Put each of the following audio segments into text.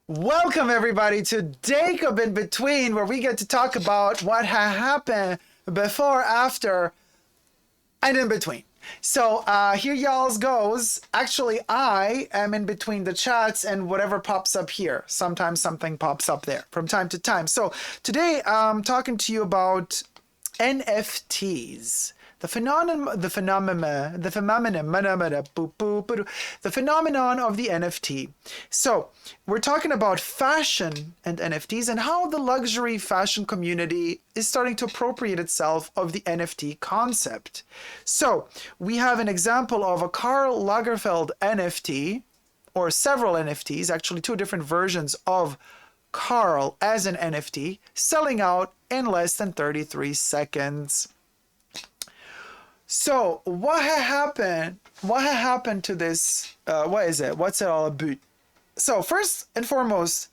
Welcome everybody to Dacob in Between, where we get to talk about what happened before, after, and in between. So here y'all's goes. Actually, I am in between the chats and whatever pops up here. Sometimes something pops up there from time to time. So today I'm talking to you about NFTs. The phenomenon of the NFT. So we're talking about fashion and NFTs and how the luxury fashion community is starting to appropriate itself of the NFT concept. So we have an example of a Karl Lagerfeld NFT, or several NFTs, actually two different versions of Karl as an NFT, selling out in less than 33 seconds. So what happened? What happened to this? What is it? What's it all about? So first and foremost,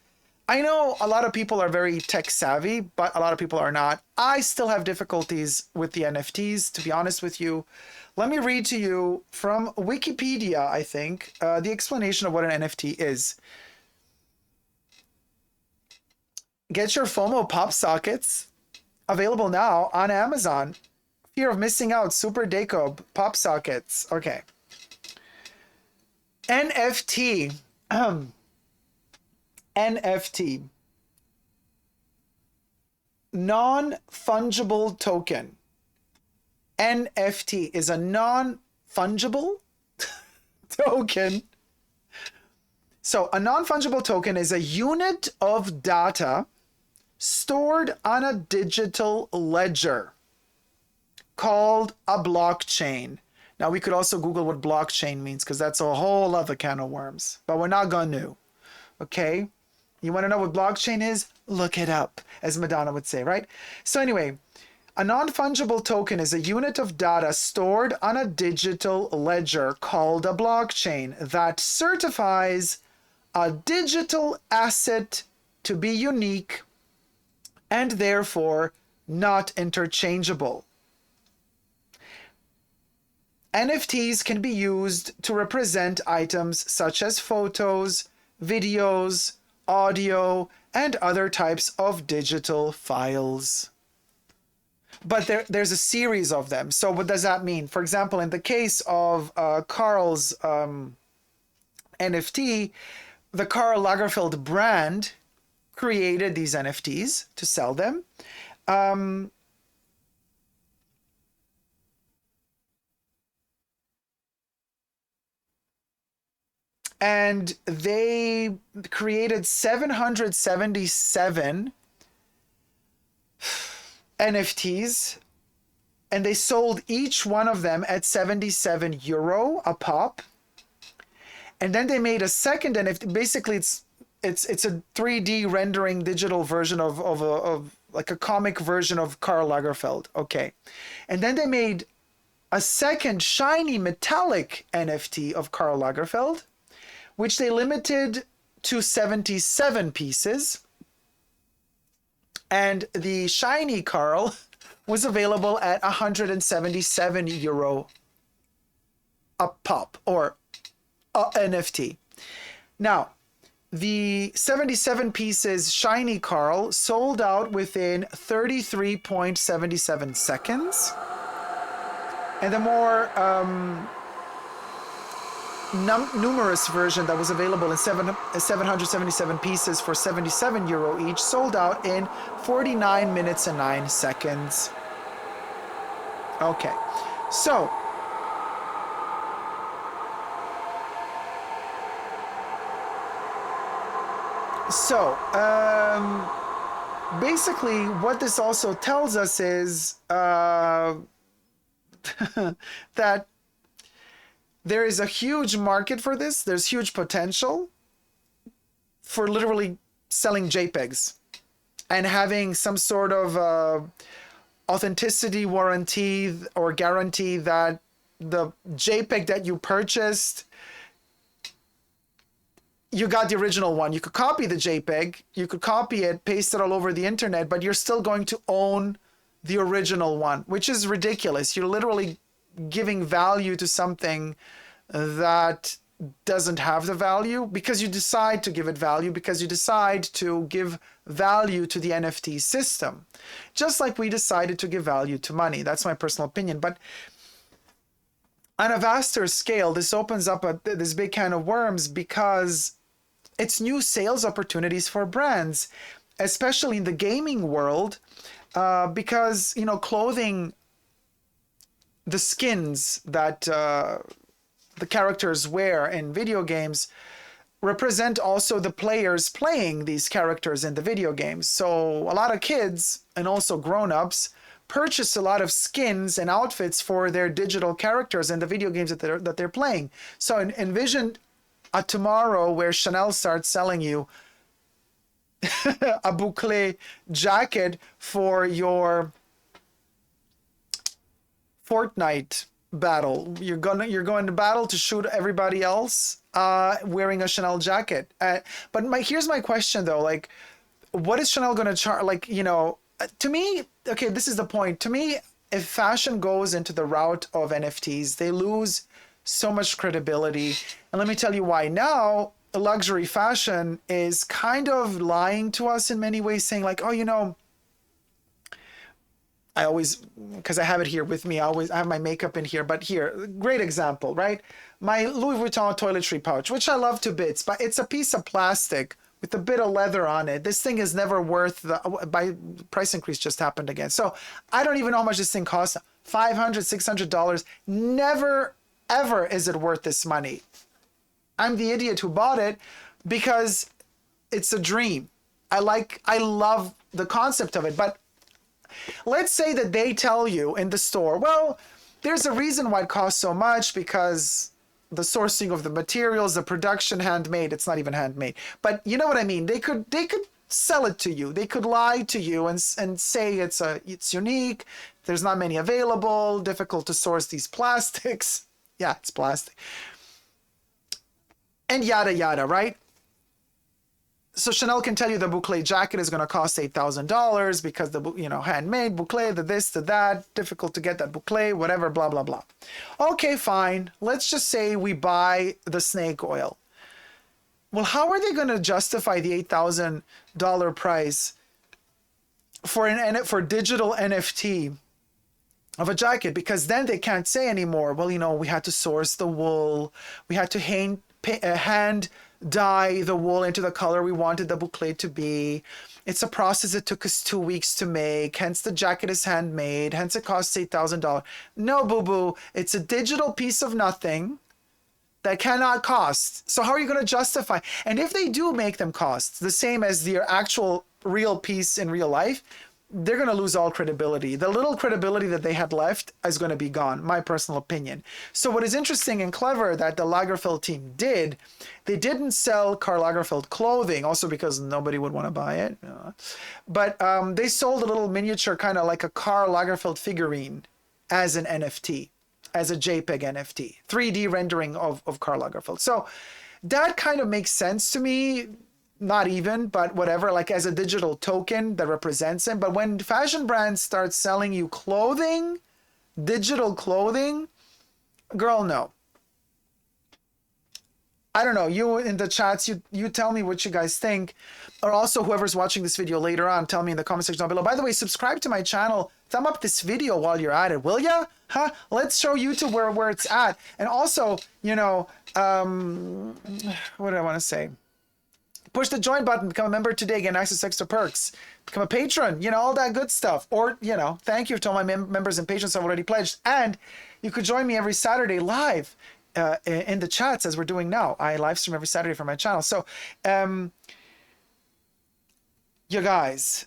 I know a lot of people are very tech savvy, but a lot of people are not. I still have difficulties with the NFTs, to be honest with you. Let me read to you from Wikipedia, I think, the explanation of what an NFT is. Get your FOMO pop sockets, available now on Amazon. Fear of missing out, superdacob pop sockets. Okay. NFT. NFT. Non-fungible token. NFT is a non-fungible token. So a non-fungible token is a unit of data stored on a digital ledger called a blockchain. Now we could also Google what blockchain means, because that's a whole other can of worms, but we're not going to. Okay? You want to know what blockchain is? Look it up, as Madonna would say, right? So anyway, a non-fungible token is a unit of data stored on a digital ledger called a blockchain that certifies a digital asset to be unique and therefore not interchangeable. NFTs can be used to represent items such as photos, videos, audio, and other types of digital files. But there's a series of them. So what does that mean? For example, in the case of Karl's NFT, the Karl Lagerfeld brand created these NFTs to sell them. And they created 777 NFTs, and they sold each one of them at 77 euro a pop. And then they made a second NFT. Basically, it's a 3D rendering digital version of like a comic version of Karl Lagerfeld. Okay. And then they made a second shiny metallic NFT of Karl Lagerfeld, which they limited to 77 pieces. And the shiny Karl was available at 177 euro a pop, or a NFT. Now, the 77 pieces shiny Karl sold out within 33.77 seconds. And the more numerous version that was available in 777 pieces for 77 euro each sold out in 49 minutes and 9 seconds. Okay, so basically what this also tells us is that there is a huge market for this. There's huge potential for literally selling JPEGs and having some sort of authenticity warranty or guarantee that the JPEG that you purchased, you got the original one. You could copy the JPEG, you could copy it, paste it all over the internet, but you're still going to own the original one, which is ridiculous. You're literally giving value to something that doesn't have the value because you decide to give it value, because you decide to give value to the NFT system. Just like we decided to give value to money. That's my personal opinion. But on a vaster scale, this opens up this big can of worms because it's new sales opportunities for brands, especially in the gaming world, because, you know, clothing, the skins that the characters wear in video games represent also the players playing these characters in the video games. So a lot of kids and also grown-ups purchase a lot of skins and outfits for their digital characters in the video games that they're playing. So envision a tomorrow where Chanel starts selling you a boucle jacket for your Fortnite battle. You're going to battle to shoot everybody else wearing a Chanel jacket. But here's my question though, like, what is Chanel going to charge? Like, you know, to me, okay, this is the point. To me, if fashion goes into the route of NFTs, they lose so much credibility. And let me tell you why. Now, luxury fashion is kind of lying to us in many ways, saying like, oh, you know, I always, because I have it here with me, I have my makeup in here, but here, great example, right? My Louis Vuitton toiletry pouch, which I love to bits, but it's a piece of plastic with a bit of leather on it. This thing is never worth price increase just happened again. So I don't even know how much this thing costs. $500, $600. Never, ever is it worth this money. I'm the idiot who bought it because it's a dream. I love the concept of it. But let's say that they tell you in the store, well, there's a reason why it costs so much, because the sourcing of the materials, the production, handmade. It's not even handmade, but you know what I mean. They could sell it to you. They could lie to you and say it's unique. There's not many available. Difficult to source these plastics. Yeah, it's plastic. And yada yada, right? So Chanel can tell you the boucle jacket is going to cost $8,000 because the, you know, handmade boucle, the this, the that, difficult to get that boucle, whatever, blah, blah, blah. Okay, fine. Let's just say we buy the snake oil. Well, how are they going to justify the $8,000 price for digital NFT of a jacket? Because then they can't say anymore, well, you know, we had to source the wool, we had to hand dye the wool into the color we wanted the boucle to be. It's a process that took us 2 weeks to make, hence the jacket is handmade, hence it costs $8,000. No, boo-boo, it's a digital piece of nothing that cannot cost. So how are you going to justify? And if they do make them cost the same as their actual real piece in real life, they're going to lose all credibility. The little credibility that they had left is going to be gone, my personal opinion. So what is interesting and clever that the Lagerfeld team did, they didn't sell Karl Lagerfeld clothing, also because nobody would want to buy it. But they sold a little miniature, kind of like a Karl Lagerfeld figurine as an NFT, as a JPEG NFT, 3D rendering of Karl Lagerfeld. So that kind of makes sense to me. Not even, but whatever, like as a digital token that represents him. But when fashion brands start selling you clothing, digital clothing, girl, no. I don't know. You in the chats, you tell me what you guys think. Or also whoever's watching this video later on, tell me in the comment section down below. By the way, subscribe to my channel. Thumb up this video while you're at it, will ya? Huh? Let's show YouTube where it's at. And also, you know, what do I want to say? Push the join button, become a member today, get access to extra perks, become a patron, you know, all that good stuff. Or, you know, thank you to all my members and patrons who have already pledged. And you could join me every Saturday live in the chats as we're doing now. I live stream every Saturday from my channel. So, you guys,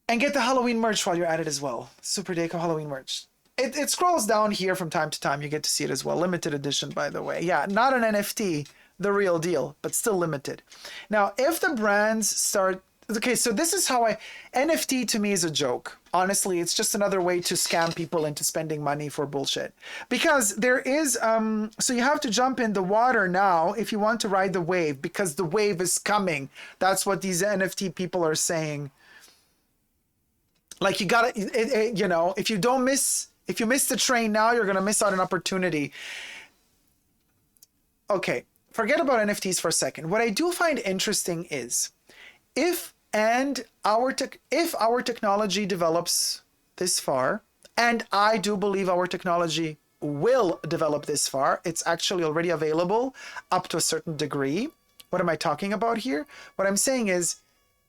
and get the Halloween merch while you're at it as well. Super Dacob Halloween merch. It scrolls down here from time to time. You get to see it as well. Limited edition, by the way. Yeah, not an NFT. The real deal, but still limited. Now, if the brands start, okay, so this is how NFT to me is a joke. Honestly, it's just another way to scam people into spending money for bullshit. Because there is, so you have to jump in the water now if you want to ride the wave, because the wave is coming. That's what these NFT people are saying. Like you gotta, you know, if you miss the train now, you're gonna miss out an opportunity. Okay. forget about NFTs for a second. What I do find interesting is if our technology develops this far, and I do believe our technology will develop this far, it's actually already available up to a certain degree. What am I talking about here? What I'm saying is,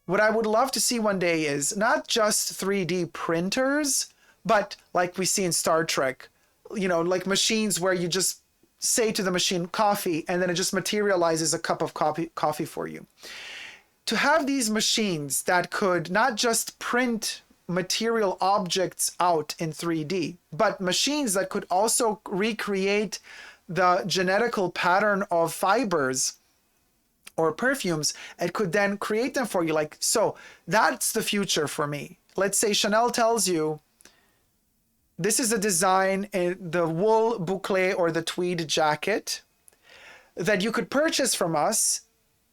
what I would love to see one day is not just 3D printers, but like we see in Star Trek, you know, like machines where you just say to the machine coffee, and then it just materializes a cup of coffee for you. To have these machines that could not just print material objects out in 3D, but machines that could also recreate the genetical pattern of fibers or perfumes, and could then create them for you. Like, so that's the future for me. Let's say Chanel tells you, this is a design in the wool boucle or the tweed jacket that you could purchase from us,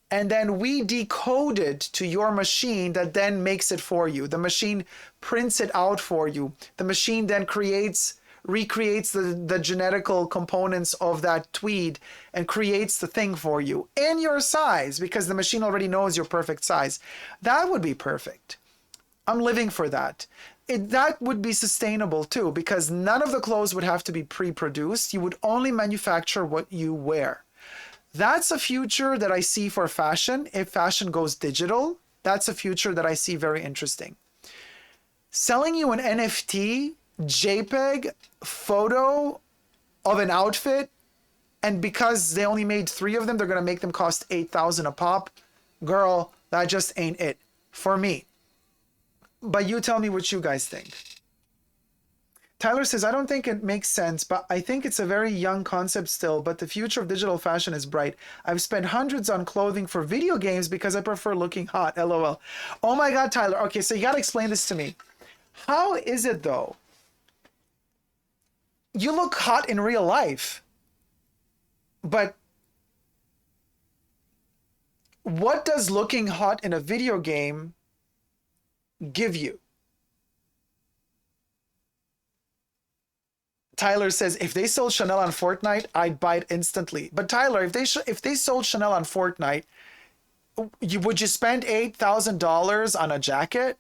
and then we decode it to your machine that then makes it for you. The machine prints it out for you. The machine then recreates the genetical components of that tweed and creates the thing for you in your size, because the machine already knows your perfect size. That would be perfect. I'm living for that. That would be sustainable too, because none of the clothes would have to be pre-produced. You would only manufacture what you wear. That's a future that I see for fashion. If fashion goes digital, that's a future that I see very interesting. Selling you an NFT, JPEG, photo of an outfit, and because they only made 3 of them, they're going to make them cost $8,000 a pop. Girl, that just ain't it for me. But you tell me what you guys think. Tyler says, I don't think it makes sense, but I think it's a very young concept still, but the future of digital fashion is bright. I've spent hundreds on clothing for video games because I prefer looking hot, LOL. Oh my God, Tyler. Okay, so you got to explain this to me. How is it though? You look hot in real life, but what does looking hot in a video game give you? Tyler says, if they sold Chanel on Fortnite, I'd buy it instantly. But Tyler, if they sold Chanel on Fortnite, would you spend $8,000 on a jacket?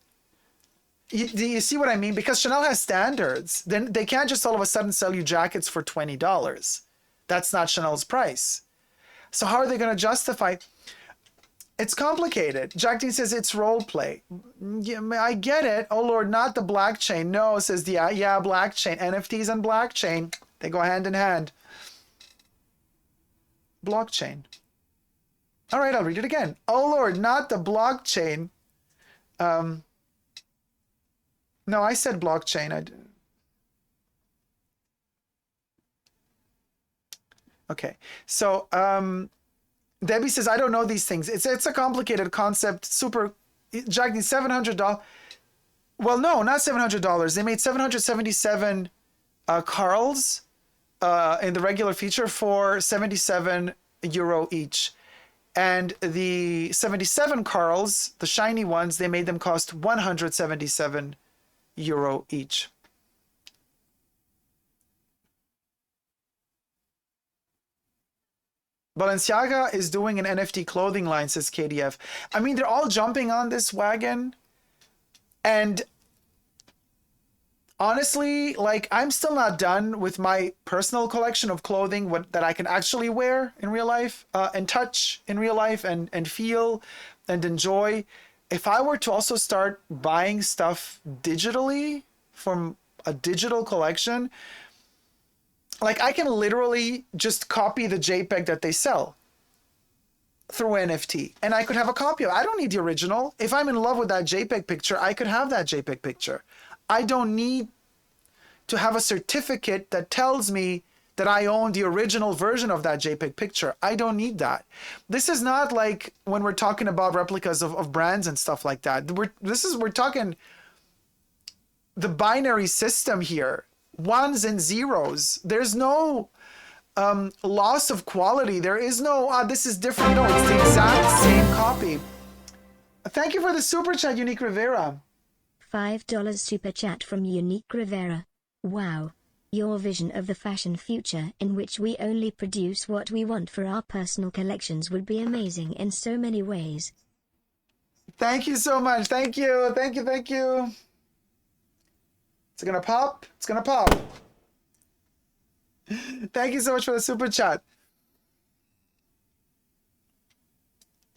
Do you see what I mean? Because Chanel has standards. Then they can't just all of a sudden sell you jackets for $20. That's not Chanel's price. So how are they going to justify? It's complicated. Jack Dean says it's role play. Yeah, I get it. Oh Lord, not the blockchain. No, says the yeah, blockchain. NFTs and blockchain, they go hand in hand. Blockchain. All right, I'll read it again. Oh Lord, not the blockchain. No, I said blockchain. Okay, so Debbie says, I don't know these things. It's a complicated concept. Super, Jack, $700. Well, no, not $700. They made 777 Karls in the regular feature for €77 each. And the 77 Karls, the shiny ones, they made them cost €177 each. Balenciaga is doing an NFT clothing line, says KDF. I mean, they're all jumping on this wagon. And honestly, like, I'm still not done with my personal collection of clothing that I can actually wear in real life, and touch in real life, and feel and enjoy. If I were to also start buying stuff digitally from a digital collection, like, I can literally just copy the JPEG that they sell through NFT, and I could have a copy of it. I don't need the original. If I'm in love with that JPEG picture, I could have that JPEG picture. I don't need to have a certificate that tells me that I own the original version of that JPEG picture. I don't need that. This is not like when we're talking about replicas of brands and stuff like that. We're talking the binary system here. Ones and zeros. There's no loss of quality. There is no, this is different. No, it's the exact same copy. Thank you for the super chat, Unique Rivera. $5 super chat from Unique Rivera. Wow. Your vision of the fashion future in which we only produce what we want for our personal collections would be amazing in so many ways. Thank you so much. Thank you. Thank you. Thank you. It's gonna pop. It's gonna pop. Thank you so much for the super chat.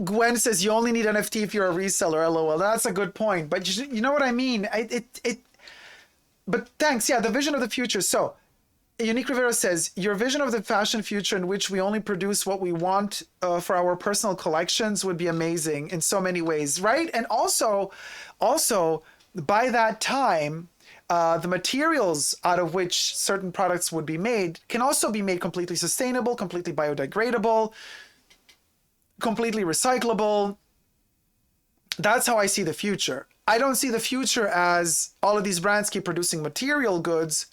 Gwen says you only need NFT if you're a reseller. LOL. That's a good point. But you know what I mean? But thanks. Yeah, the vision of the future. So, Unique Rivera says, your vision of the fashion future in which we only produce what we want for our personal collections would be amazing in so many ways, right? And also, by that time, the materials out of which certain products would be made can also be made completely sustainable, completely biodegradable, completely recyclable. That's how I see the future. I don't see the future as all of these brands keep producing material goods,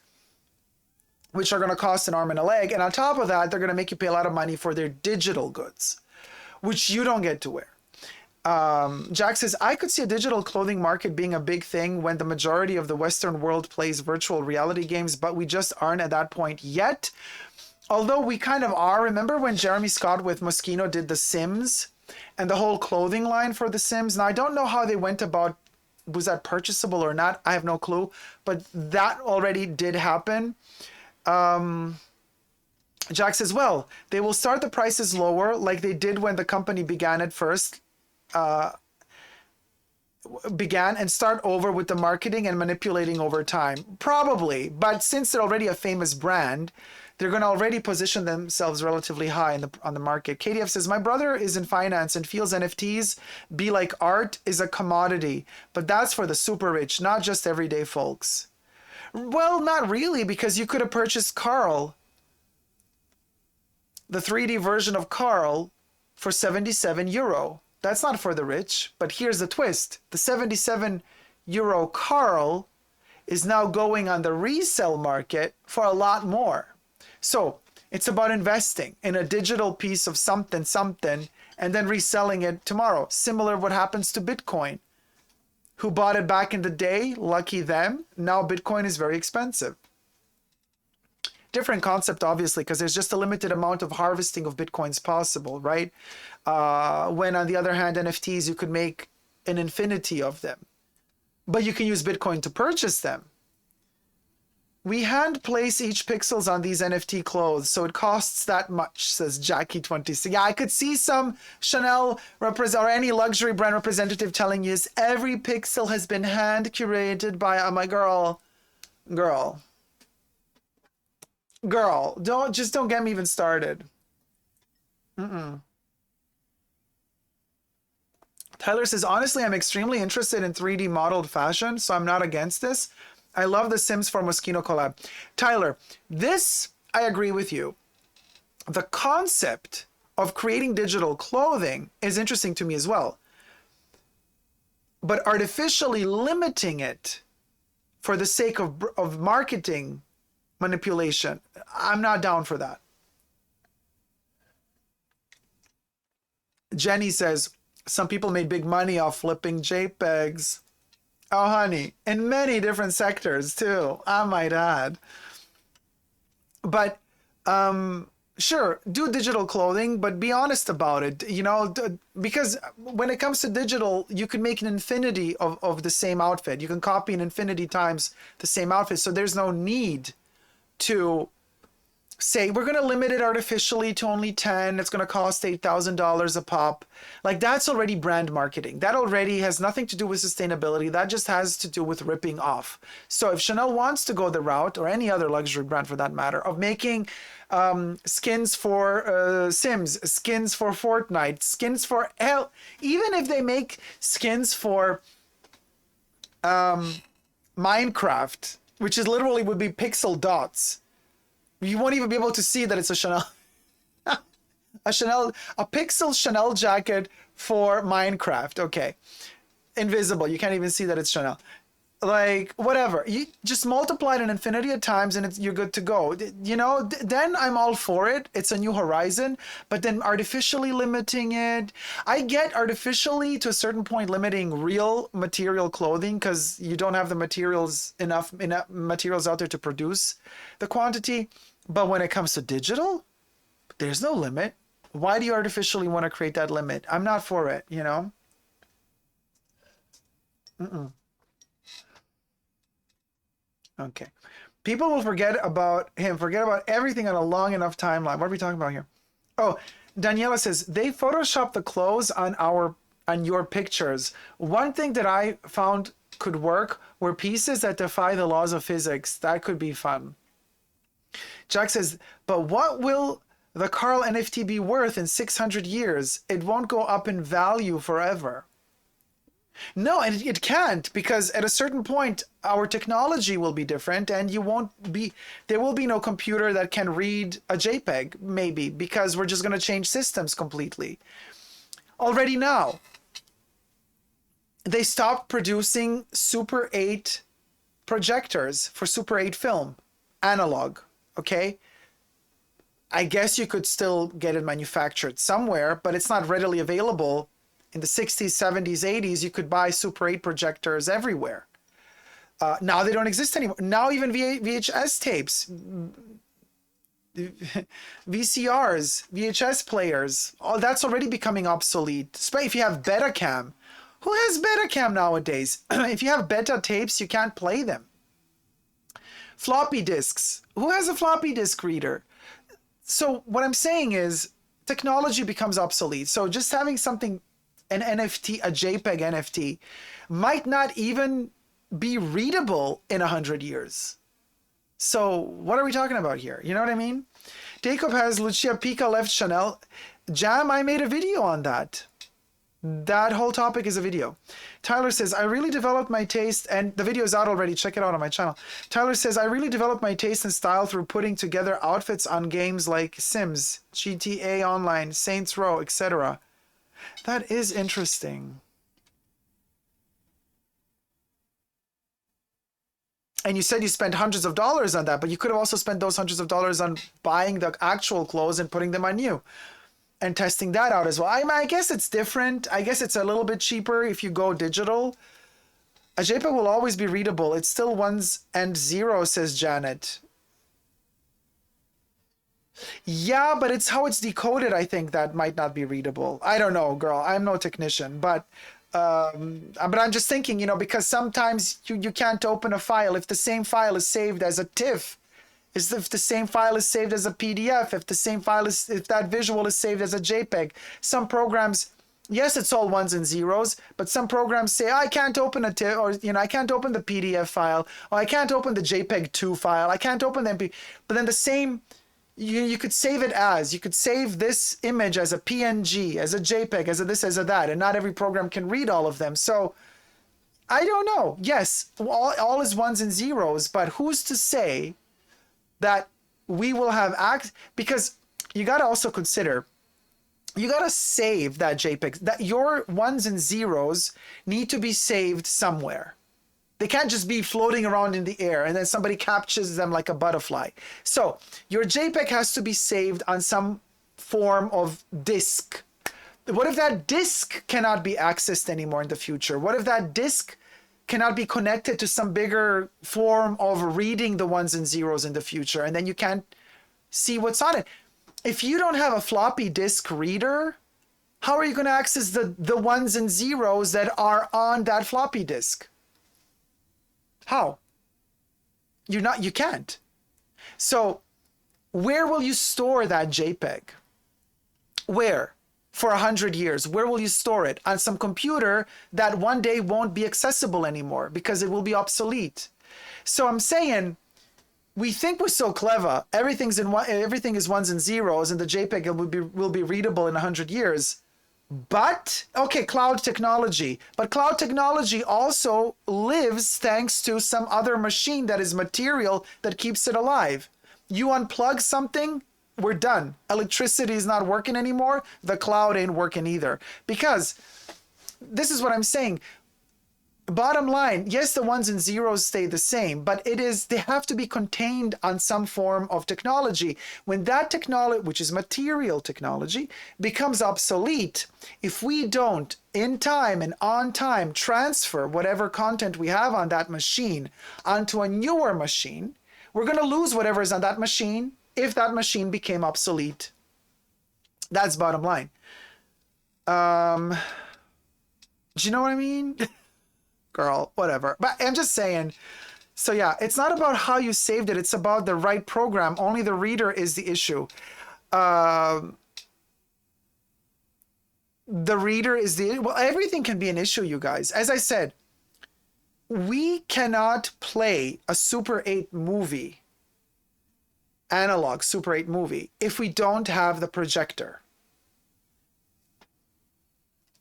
which are going to cost an arm and a leg. And on top of that, they're going to make you pay a lot of money for their digital goods, which you don't get to wear. Jack says, I could see a digital clothing market being a big thing when the majority of the Western world plays virtual reality games, but we just aren't at that point yet. Although we kind of are. Remember when Jeremy Scott with Moschino did The Sims and the whole clothing line for The Sims? Now, I don't know how they went about, was that purchasable or not? I have no clue, but that already did happen. Jack says, well, they will start the prices lower like they did when the company began and start over with the marketing and manipulating over time. Probably, but since they're already a famous brand, they're going to already position themselves relatively high on the market. KDF says, my brother is in finance and feels NFTs be like art is a commodity, but that's for the super rich, not just everyday folks. Well, not really, because you could have purchased Karl, the 3D version of Karl, for 77 euro. That's not for the rich, but here's the twist. The 77 euro Karl is now going on the resale market for a lot more. So it's about investing in a digital piece of something, and then reselling it tomorrow. Similar what happens to Bitcoin. Who bought it back in the day? Lucky them. Now Bitcoin is very expensive. Different concept, obviously, because there's just a limited amount of harvesting of Bitcoins possible, right? When on the other hand, NFTs, you could make an infinity of them. But you can use Bitcoin to purchase them. We hand place each pixels on these NFT clothes, so it costs that much, says Jackie26. Yeah, I could see some Chanel or any luxury brand representative telling you every pixel has been hand curated by my girl. Don't get me even started. Tyler says, honestly, I'm extremely interested in 3D modeled fashion, so I'm not against this. I love the Sims for Moschino collab. Tyler, this, I agree with you. The concept of creating digital clothing is interesting to me as well. But artificially limiting it for the sake of marketing manipulation, I'm not down for that. Jenny says, some people made big money off flipping JPEGs. Oh, honey, in many different sectors too, I might add. But sure, do digital clothing, but be honest about it, you know, because when it comes to digital, you can make an infinity of the same outfit. You can copy an infinity times the same outfit. So there's no need to say, we're going to limit it artificially to only 10. It's going to cost $8,000 a pop. Like, that's already brand marketing. That already has nothing to do with sustainability. That just has to do with ripping off. So if Chanel wants to go the route, or any other luxury brand for that matter, of making skins for Sims, skins for Fortnite, skins for even if they make skins for Minecraft, which is literally would be pixel dots, you won't even be able to see that it's a Chanel. a pixel Chanel jacket for Minecraft. Okay. Invisible. You can't even see that it's Chanel. like whatever, you just multiply it an infinity of times and you're good to go. Then I'm all for it. It's a new horizon. But then artificially limiting it, I get artificially to a certain point limiting real material clothing because you don't have the enough materials out there to produce the quantity. But when it comes to digital, there's no limit. Why do you artificially want to create that limit? I'm not for it, Mm-mm. Okay. People will forget about everything on a long enough timeline. What are we talking about here? Oh, Daniela says they photoshopped the clothes on your pictures. One thing that I found could work were pieces that defy the laws of physics. That could be fun. Jack says, but what will the Karl NFT be worth in 600 years? It won't go up in value forever. No, and it can't, because at a certain point, our technology will be different and there will be no computer that can read a JPEG, maybe, because we're just going to change systems completely. Already now, they stopped producing Super 8 projectors for Super 8 film, analog, okay? I guess you could still get it manufactured somewhere, but it's not readily available. In the 60s, 70s, 80s, you could buy Super 8 projectors everywhere. Now they don't exist anymore. Now even VHS tapes, VCRs, VHS players, all that's already becoming obsolete. If you have Betacam, who has Betacam nowadays? If you have beta tapes, you can't play them. Floppy disks, who has a floppy disk reader? So what I'm saying is technology becomes obsolete. So just having something, an NFT, a JPEG NFT, might not even be readable in 100 years. So what are we talking about here? You know what I mean? Dacob has Lucia Pica left Chanel. Jam, I made a video on that. That whole topic is a video. Tyler says, I really developed my taste, and the video is out already. Check it out on my channel. Tyler says, I really developed my taste and style through putting together outfits on games like Sims, GTA Online, Saints Row, etc. That is interesting. And you said you spent hundreds of dollars on that, but you could have also spent those hundreds of dollars on buying the actual clothes and putting them on you and testing that out as well. I guess it's different. I guess it's a little bit cheaper if you go digital. A JPEG will always be readable. It's still ones and zeros, says Janet. Yeah, but it's how it's decoded, I think, that might not be readable. I don't know, girl. I'm no technician, but I'm just thinking, because sometimes you can't open a file if the same file is saved as a TIFF, if the same file is saved as a PDF, if that visual is saved as a JPEG. Some programs, yes, it's all ones and zeros, but some programs say, I can't open a TIFF, or I can't open the PDF file, or I can't open the JPEG 2 file, I can't open the MP. But then the same, you could save it as, you could save this image as a PNG, as a JPEG, as a this, as a that, and not every program can read all of them. So I don't know. Yes, all is ones and zeros, but who's to say that we will have access? Because you got to also consider, you got to save that JPEG, that your ones and zeros need to be saved somewhere. They can't just be floating around in the air and then somebody captures them like a butterfly. So your JPEG has to be saved on some form of disk. What if that disk cannot be accessed anymore in the future? What if that disk cannot be connected to some bigger form of reading the ones and zeros in the future, and then you can't see what's on it? If you don't have a floppy disk reader, how are you going to access the ones and zeros that are on that floppy disk? How? You can't. So where will you store that JPEG? Where? For 100 years, where will you store it? On some computer that one day won't be accessible anymore because it will be obsolete. So I'm saying, we think we're so clever. Everything is ones and zeros, and the JPEG will be readable in 100 years. But, okay, cloud technology. But cloud technology also lives thanks to some other machine that is material that keeps it alive. You unplug something, we're done. Electricity is not working anymore. The cloud ain't working either. Because this is what I'm saying. bottom line, yes, the ones and zeros stay the same, but they have to be contained on some form of technology. When that technology, which is material technology, becomes obsolete, if we don't in time and on time transfer whatever content we have on that machine onto a newer machine, we're going to lose whatever is on that machine if that machine became obsolete. That's bottom line. Do you know what I mean? Girl, whatever. But I'm just saying. So yeah, it's not about how you saved it. It's about the right program. Only the reader is the issue. The reader is well, everything can be an issue, you guys. As I said, we cannot play a Super 8 movie, analog Super 8 movie, if we don't have the projector.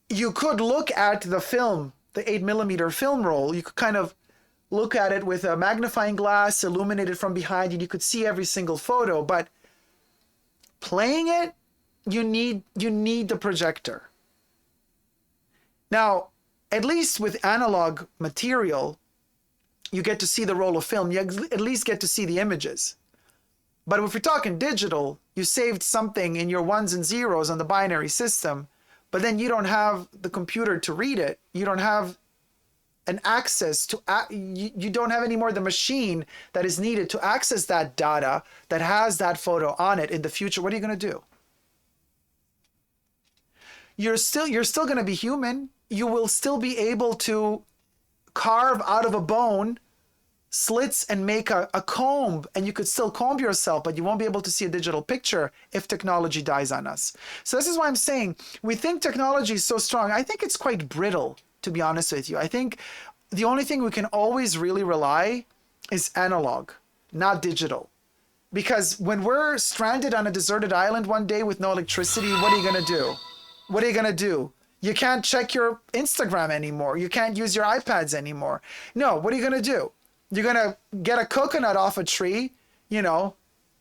You could look at the film, the 8mm film roll. You could kind of look at it with a magnifying glass, illuminated from behind, and you could see every single photo. But playing it, you need the projector. Now, at least with analog material, you get to see the roll of film. You at least get to see the images. But if you're talking digital, you saved something in your ones and zeros on the binary system, but then you don't have the computer to read it. You don't have an access to, you don't have anymore the machine that is needed to access that data that has that photo on it in the future. What are you going to do? You're still going to be human. You will still be able to carve out of a bone slits and make a comb, and you could still comb yourself, but you won't be able to see a digital picture if technology dies on us. So this is why I'm saying we think technology is so strong. I think it's quite brittle, to be honest with you. I think the only thing we can always really rely is analog, not digital. Because when we're stranded on a deserted island one day with no electricity, what are you going to do? What are you going to do? You can't check your Instagram anymore. You can't use your iPads anymore. No, what are you going to do? You're going to get a coconut off a tree, you know,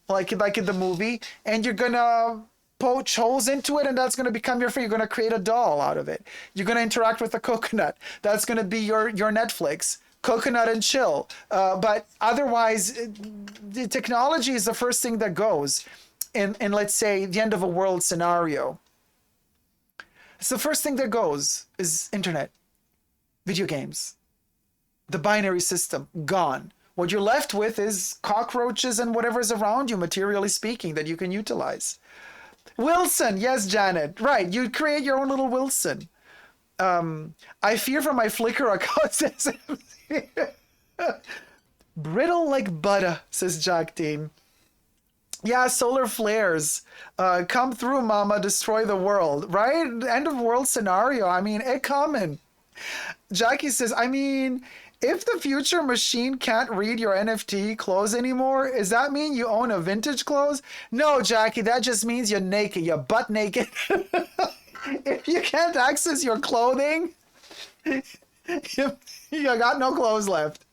like in the movie, and you're going to poach holes into it, and that's going to become your friend. You're going to create a doll out of it. You're going to interact with the coconut. That's going to be your Netflix. Coconut and chill. But otherwise, the technology is the first thing that goes in, let's say, the end of a world scenario. It's the first thing that goes is internet, video games, the binary system, gone. What you're left with is cockroaches and whatever's around you, materially speaking, that you can utilize. Wilson, yes, Janet, right. You create your own little Wilson. I fear for my Flickr account, says brittle like butter, says Jack Dean. Yeah, solar flares. Come through, mama, destroy the world, right? End of world scenario. I mean, it coming. Jackie says, I mean, if the future machine can't read your NFT clothes anymore, does that mean you own a vintage clothes? No, Jackie, that just means you're naked. You're butt naked. If you can't access your clothing, you got no clothes left.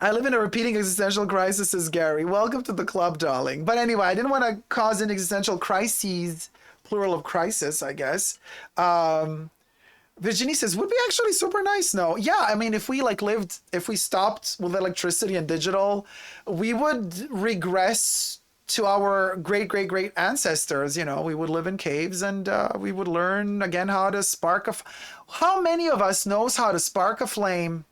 I live in a repeating existential crisis, says Gary. Welcome to the club, darling. But anyway, I didn't want to cause an existential crises, plural of crisis, I guess. Virginie says, would be actually super nice. No. Yeah, I mean, if we stopped with electricity and digital, we would regress to our great ancestors. You know, we would live in caves, and we would learn again how to spark how many of us knows how to spark a flame?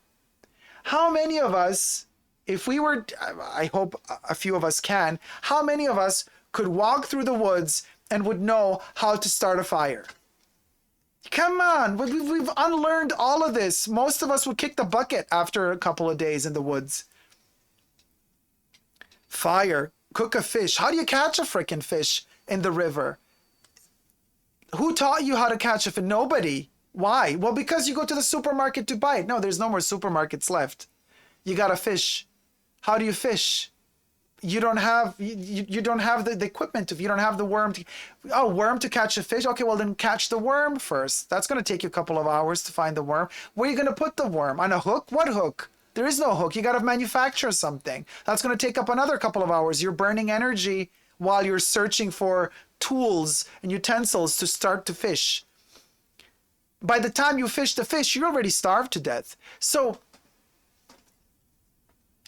How many of us, if we were, I hope a few of us can, how many of us could walk through the woods and would know how to start a fire? Come on, we've unlearned all of this. Most of us would kick the bucket after a couple of days in the woods. Fire, cook a fish. How do you catch a frickin' fish in the river? Who taught you how to catch a fish? Nobody. Why? Well, because you go to the supermarket to buy it. No, there's no more supermarkets left. You got to fish. How do you fish? You don't have the equipment. If you don't have the worm worm to catch a fish. Okay, well then catch the worm first. That's going to take you a couple of hours to find the worm. Where are you going to put the worm? On a hook? What hook? There is no hook. You got to manufacture something. That's going to take up another couple of hours. You're burning energy while you're searching for tools and utensils to start to fish. by the time you fish the fish, you're already starved to death. So,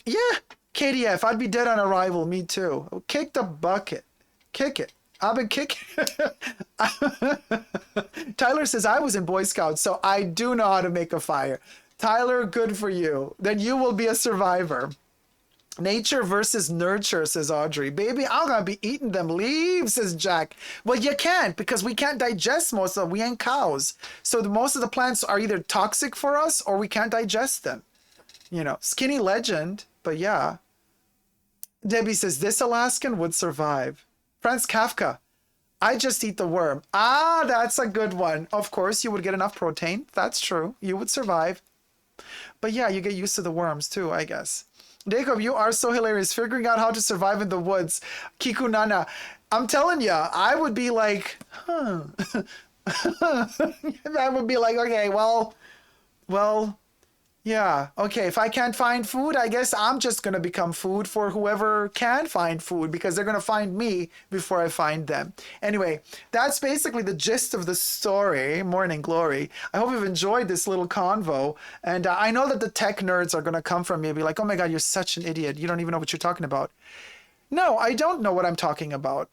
yeah, KDF, I'd be dead on arrival. Me too. Kick the bucket. Kick it. I've been kicking. Tyler says, I was in Boy Scouts, so I do know how to make a fire. Tyler, good for you. Then you will be a survivor. Nature versus nurture, says Audrey. Baby, I'm going to be eating them leaves, says Jack. Well, you can't, because we can't digest most of them. We ain't cows. So most of the plants are either toxic for us or we can't digest them. You know, skinny legend, but yeah. Debbie says, this Alaskan would survive. Franz Kafka, I just eat the worm. Ah, that's a good one. Of course, you would get enough protein. That's true. You would survive. But yeah, you get used to the worms too, I guess. Dacob, you are so hilarious. Figuring out how to survive in the woods. Kikunana, I'm telling you, I would be like, huh. I would be like, okay, well, yeah, okay, if I can't find food, I guess I'm just going to become food for whoever can find food, because they're going to find me before I find them. Anyway, that's basically the gist of the story, Morning Glory. I hope you've enjoyed this little convo. And I know that the tech nerds are going to come from me and be like, oh my God, you're such an idiot. You don't even know what you're talking about. No, I don't know what I'm talking about.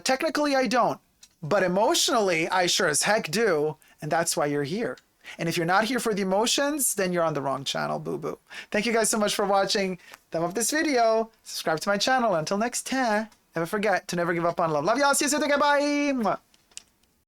Technically, I don't. But emotionally, I sure as heck do. And that's why you're here. And if you're not here for the emotions, then you're on the wrong channel, boo-boo. Thank you guys so much for watching. Thumb up this video. Subscribe to my channel. Until next time, never forget to never give up on love. Love y'all. See you soon. Bye.